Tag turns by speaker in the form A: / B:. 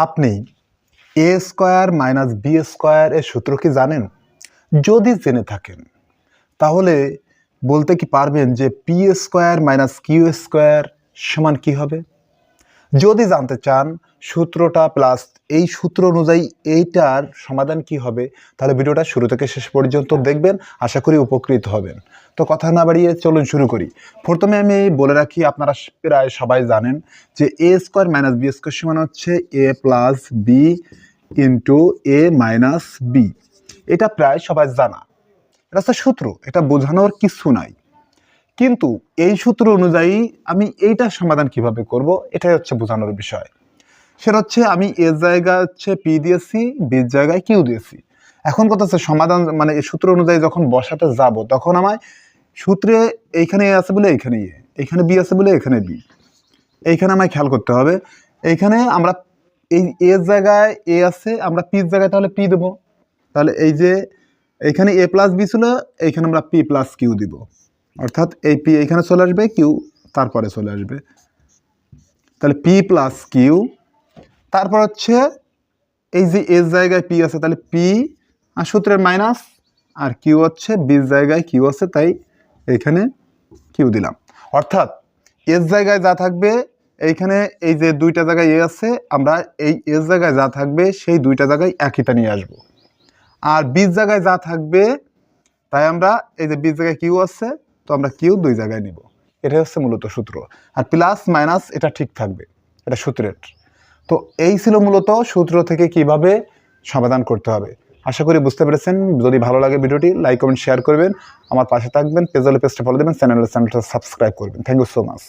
A: আপনি এ square minus B square এর সূত্র কি জানেন? যদি জেনে থাকেন তাহলে বলতে কি পারবেন যে P square minus Q square সমান কি হবে? যদি জানতে চান সূত্রটা প্লাস এই সূত্র অনুযায়ী এইটার সমাধান কি হবে, তাহলে ভিডিওটা শুরু থেকে শেষ পর্যন্ত দেখবেন, আশা করি উপকৃত হবেন। তো কথা না বাড়িয়ে চলুন শুরু করি। প্রথমে আমি বলে রাখি, আপনারা প্রায় সবাই জানেন যে এ স্কোয়ার মাইনাস বি স্কোয়ার সমান হচ্ছে এ প্লাস বি ইন্টু এ মাইনাস বি। এটা প্রায় সবাই জানা, এটা হচ্ছে সূত্র, এটা বোঝানোর কিছু নাই। কিন্তু এই সূত্র অনুযায়ী আমি এইটার সমাধান কিভাবে করব, এটাই হচ্ছে বোঝানোর বিষয়। সেটা হচ্ছে আমি এর জায়গায় হচ্ছে পি দিয়েছি, বির জায়গায় কিউ দিয়েছি। এখন কথা হচ্ছে সমাধান মানে এই সূত্র অনুযায়ী যখন বসাতে যাব তখন আমায় সূত্রে এইখানে এ আছে বলে এইখানে এ, এইখানে বি আছে বলে এখানে বি, এইখানে আমায় খেয়াল করতে হবে। এইখানে আমরা এই এর জায়গায় এ আছে, আমরা পির জায়গায় তাহলে পি দেবো। তাহলে এই যে এইখানে এ প্লাস বি ছিল, এইখানে আমরা পি প্লাস কিউ দিব, অর্থাৎ এই পি এইখানে চলে আসবে, কিউ তারপরে চলে আসবে। তাহলে পি প্লাস কিউ, তারপর হচ্ছে এই যে এর জায়গায় পি আছে তাহলে পি আর সূত্রের মাইনাস, আর কিউ হচ্ছে বির জায়গায় কিউ আছে তাই এইখানে কিউ দিলাম। অর্থাৎ এর জায়গায় যা থাকবে এইখানে এই যে দুইটা জায়গায় এ আছে, আমরা এই এর জায়গায় যা থাকবে সেই দুইটা জায়গায় একইটা নিয়ে আসব। আর বির জায়গায় যা থাকবে তাই আমরা এই যে বির জায়গায় কিউ আছে তো আমরা কিউ দুই জায়গায় নিব। এটাই হচ্ছে মূলত সূত্র। আর প্লাস মাইনাস এটা ঠিক থাকবে, এটা সূত্রের। তো এই ছিল মূলত সূত্র থেকে কিভাবে সমাধান করতে হবে। আশা করি বুঝতে পেরেছেন। যদি ভালো লাগে ভিডিওটি লাইক কমেন্ট শেয়ার করবেন, আমার পাশে থাকবেন, পেজ হলে পেজটা ফলো দেবেন, চ্যানেলটা সাবস্ক্রাইব করবেন। Thank you so much.